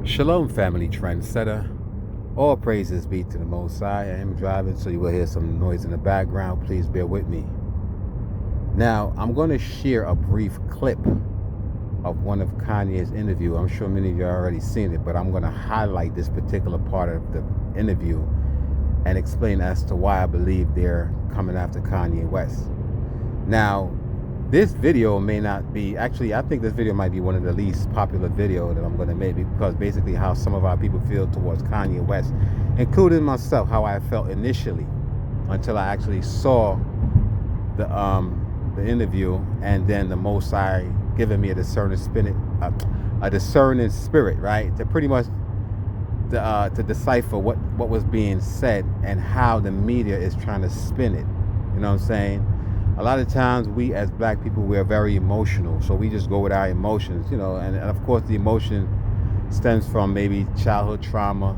Shalom, family trendsetter. All praises be to the Most High. I am driving, so you will hear some noise in the background. Please bear with me. Now, I'm going to share a brief clip of one of Kanye's interview. I'm sure many of you already seen it, but I'm going to highlight this particular part of the interview and explain as to why I believe they're coming after Kanye West. Now, this video may not be, actually, I think this video might be one of the least popular video that I'm going to make, because basically how some of our people feel towards Kanye West, including myself, how I felt initially until I actually saw the interview, and then the Most High giving me a discerning spirit, right, to pretty much to decipher what was being said and how the media is trying to spin it. You know what I'm saying? A lot of times we as black people, we're very emotional, so we just go with our emotions, you know, and of course the emotion stems from maybe childhood trauma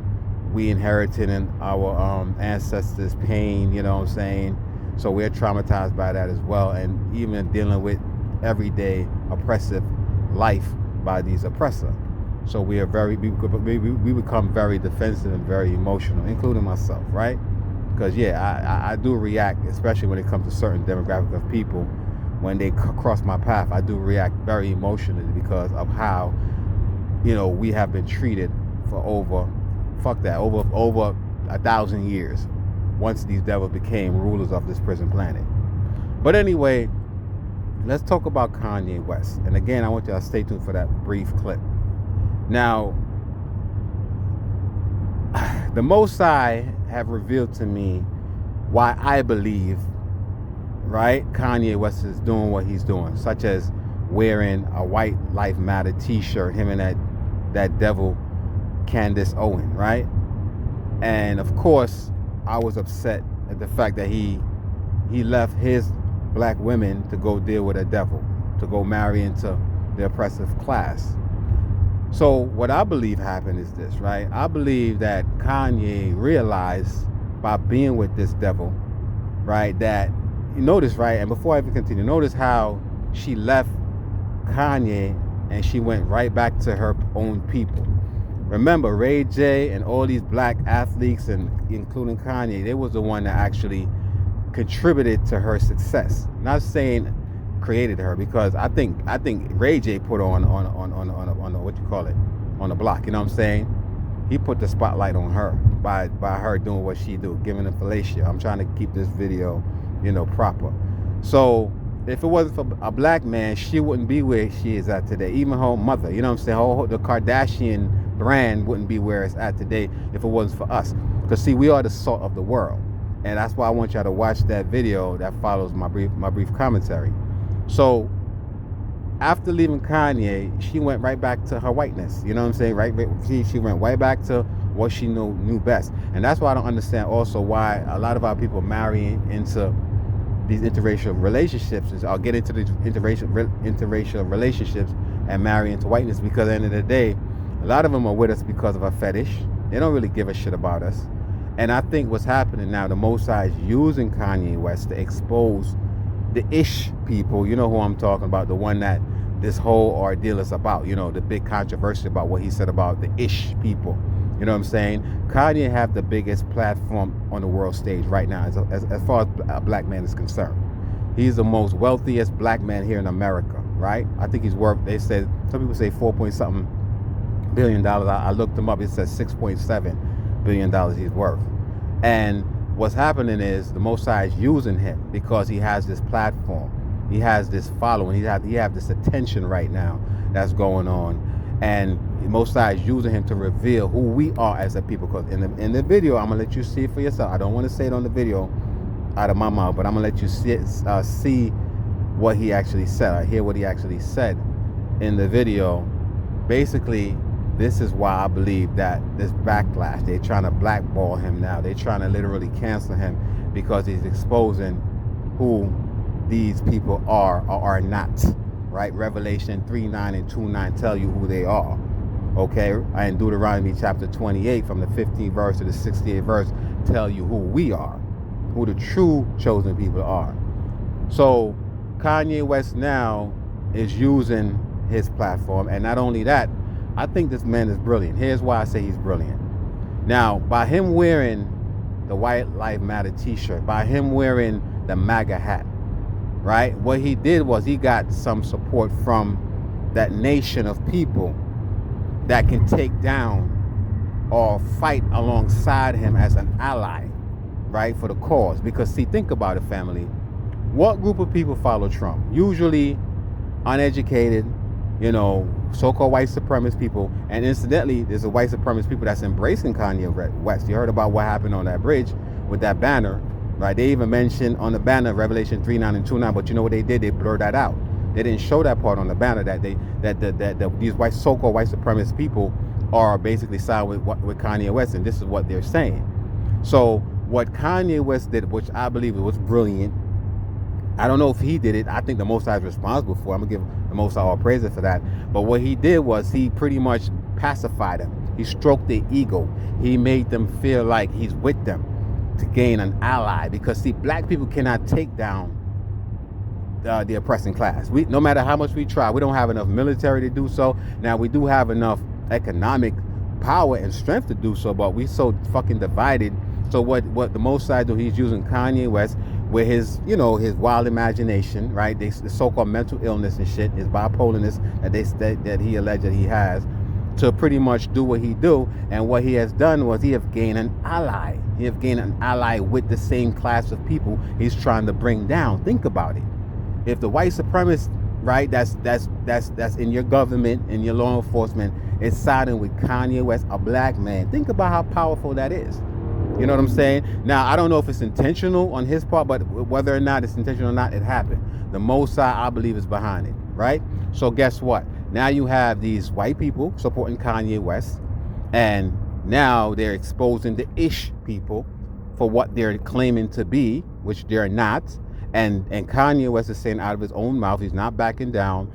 we inherited in our ancestors' pain, you know what I'm saying? So we're traumatized by that as well, and even dealing with everyday oppressive life by these oppressors. So we become very defensive and very emotional, including myself, right? Because yeah, I do react, especially when it comes to certain demographic of people. When they cross my path, I do react very emotionally because of how, you know, we have been treated for over 1,000 years, once these devils became rulers of this prison planet. But anyway, let's talk about Kanye West. And again, I want you to stay tuned for that brief clip. Now, the Most High have revealed to me why I believe, right, Kanye West is doing what he's doing, such as wearing a White Lives Matter t-shirt, him and that devil Candace Owen, right? And of course, I was upset at the fact that he left his black women to go deal with a devil, to go marry into the oppressive class. So what I believe happened is this, right? I believe that Kanye realized by being with this devil, right, that, you notice, right, and before I even continue, notice how she left Kanye and she went right back to her own people. Remember, Ray J and all these black athletes, and including Kanye, they was the one that actually contributed to her success. Not saying created her, because I think Ray J put on what you call it, on the block. You know what I'm saying? He put the spotlight on her by her doing what she do, giving the fellatio. I'm trying to keep this video, you know, proper. So if it wasn't for a black man, she wouldn't be where she is at today. Even her mother, you know what I'm saying? The Kardashian brand wouldn't be where it's at today if it wasn't for us. Because see, we are the salt of the world, and that's why I want y'all to watch that video that follows my brief commentary. So after leaving Kanye, she went right back to her whiteness. You know what I'm saying? Right? She went right back to what she knew best. And that's why I don't understand also why a lot of our people marrying into these interracial relationships or get into the interracial relationships and marry into whiteness, because at the end of the day, a lot of them are with us because of a fetish. They don't really give a shit about us. And I think what's happening now, the Most High is using Kanye West to expose the ish people. You know who I'm talking about, the one that this whole ordeal is about, you know, the big controversy about what he said about the ish people. You know what I'm saying? Kanye have the biggest platform on the world stage right now as far as a black man is concerned. He's the most wealthiest black man here in America, right? I think he's worth, they said, some people say 4-point-something billion. I looked him up, it says $6.7 billion he's worth. And what's happening is the Most High is using him because he has this platform. He has this following. He have this attention right now that's going on. And the Most High is using him to reveal who we are as a people. Because in the video, I'm going to let you see it for yourself. I don't want to say it on the video out of my mouth, but I'm going to let you see what he actually said. I hear what he actually said in the video. Basically, this is why I believe that this backlash, they're trying to blackball him now. They're trying to literally cancel him because he's exposing who these people are or are not, right? Revelation 3:9 and 2:9 tell you who they are, okay? And Deuteronomy chapter 28 from the 15th verse to the 68th verse tell you who we are, who the true chosen people are. So Kanye West now is using his platform, and not only that, I think this man is brilliant. Here's why I say he's brilliant. Now, by him wearing the White Lives Matter t-shirt, by him wearing the MAGA hat, right? What he did was he got some support from that nation of people that can take down or fight alongside him as an ally, right, for the cause. Because see, think about it, family. What group of people follow Trump? Usually uneducated, you know, so-called white supremacist people. And incidentally, there's a white supremacist people that's embracing Kanye West. You heard about what happened on that bridge with that banner, right? They even mentioned on the banner Revelation 3:9 and 2:9, but you know what they did? They blurred that out. They didn't show that part on the banner that these white so-called white supremacist people are basically siding with Kanye West, and this is what they're saying. So what Kanye West did, which I believe it was brilliant. I don't know if he did it. I think the Most High is responsible for it. I'm gonna give the Most High all praises for that. But what he did was he pretty much pacified them. He stroked their ego. He made them feel like he's with them to gain an ally. Because see, black people cannot take down the oppressing class. No matter how much we try, we don't have enough military to do so. Now we do have enough economic power and strength to do so, but we so fucking divided. So what the Most High do? He's using Kanye West with his, you know, his wild imagination, right? The so-called mental illness and shit, his bipolarness that he alleged that he has, to pretty much do what he do. And what he has done was he have gained an ally. He have gained an ally with the same class of people he's trying to bring down. Think about it. If the white supremacist, right, that's in your government, in your law enforcement, is siding with Kanye West, a black man, think about how powerful that is. You know what I'm saying? Now, I don't know if it's intentional on his part, but whether or not it's intentional or not, it happened. The Most High, I believe, is behind it, right? So guess what? Now you have these white people supporting Kanye West, and now they're exposing the ish people for what they're claiming to be, which they're not. And Kanye West is saying out of his own mouth, he's not backing down,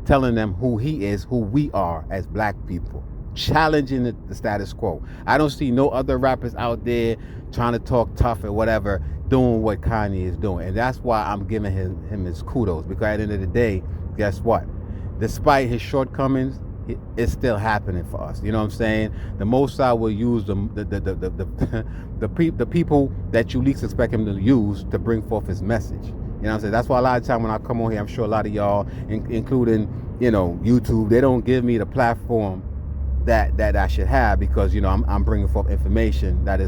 telling them who he is, who we are as black people, challenging the status quo. I don't see no other rappers out there trying to talk tough or whatever, doing what Kanye is doing. And that's why I'm giving him his kudos, because at the end of the day, guess what? Despite his shortcomings, it's still happening for us. You know what I'm saying? The Most High will use the people that you least expect him to use to bring forth his message. You know what I'm saying? That's why a lot of time when I come on here, I'm sure a lot of y'all, including, you know, YouTube, they don't give me the platform that I should have, because, you know, I'm bringing forth information that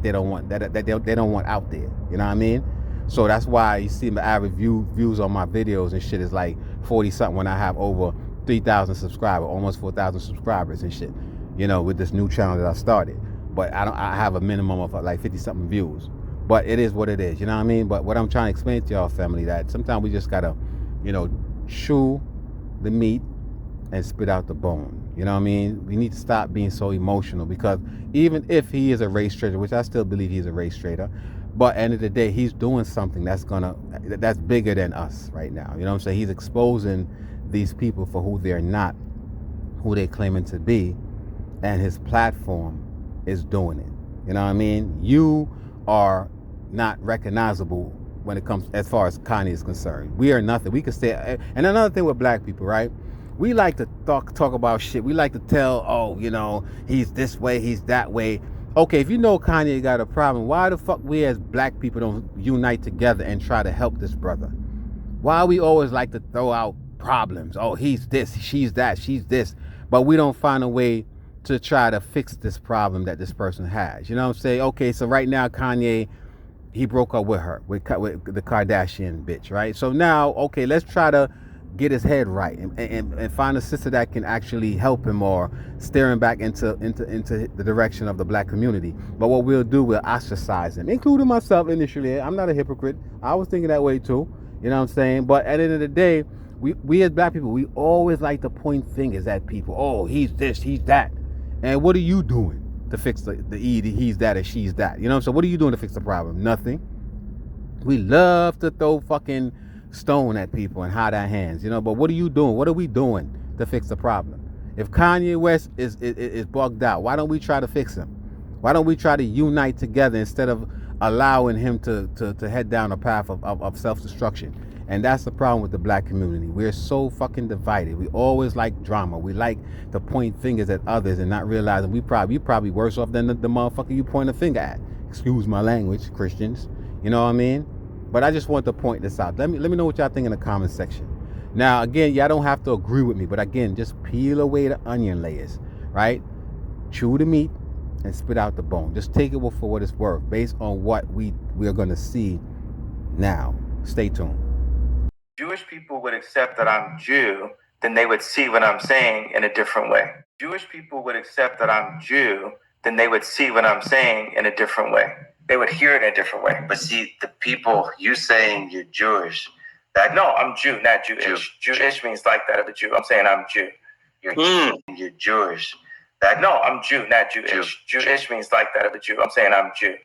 they don't want, that they don't want out there. You know what I mean? So that's why you see my average views on my videos and shit is like 40 something when I have over 3,000 subscribers, almost 4,000 subscribers and shit, you know, with this new channel that I started. But I have a minimum of like 50 something views, but it is what it is, you know what I mean? But what I'm trying to explain to y'all, family, that sometimes we just gotta, you know, chew the meat and spit out the bone. You know what I mean? We need to stop being so emotional, because even if he is a race traitor, which I still believe he's a race traitor, but at the end of the day, he's doing something that's bigger than us right now. You know what I'm saying? He's exposing these people for who they're not, who they're claiming to be, and his platform is doing it. You know what I mean? You are not recognizable when it comes, as far as Kanye is concerned. We are nothing. We could say, and another thing with black people, right? We like to talk about shit. We like to tell, oh, you know, he's this way, he's that way. Okay, if you know Kanye got a problem, why the fuck we as black people don't unite together and try to help this brother? Why we always like to throw out problems? Oh, he's this, she's that, she's this. But we don't find a way to try to fix this problem that this person has. You know what I'm saying? Okay, so right now Kanye, he broke up with her, with the Kardashian bitch, right? So now, okay, let's try to get his head right and find a sister that can actually help him or steer him back into the direction of the black community. But what we'll do, we'll ostracize him, including myself initially. I'm not a hypocrite. I was thinking that way too. You know what I'm saying? But at the end of the day, we as black people, we always like to point fingers at people. Oh, he's this, he's that. And what are you doing to fix the he's that or she's that? You know what I'm saying? What are you doing to fix the problem? Nothing. We love to throw fucking stone at people and hide our hands, you know, but what are you doing? What are we doing to fix the problem? If Kanye West is bugged out, why don't we try to fix him? Why don't we try to unite together instead of allowing him to head down a path of self-destruction? And that's the problem with the black community. We're so fucking divided. We always like drama. We like to point fingers at others and not realizing you probably worse off than the motherfucker you point a finger at. Excuse my language, Christians. You know what I mean? But I just want to point this out. Let me know what y'all think in the comment section. Now, again, y'all don't have to agree with me, but again, just peel away the onion layers, right? Chew the meat and spit out the bone. Just take it for what it's worth, based on what we're going to see now. Stay tuned. Jewish people would accept that I'm Jew, then they would see what I'm saying in a different way. Jewish people would accept that I'm Jew, then they would see what I'm saying in a different way. They would hear it in a different way. But see, the people, you saying you're Jewish, that no, I'm Jew, not Jewish. Jewish means like that of a Jew. I'm saying I'm Jew. You're Jewish. That no, I'm Jew, not Jewish. Jewish means like that of a Jew. I'm saying I'm Jew.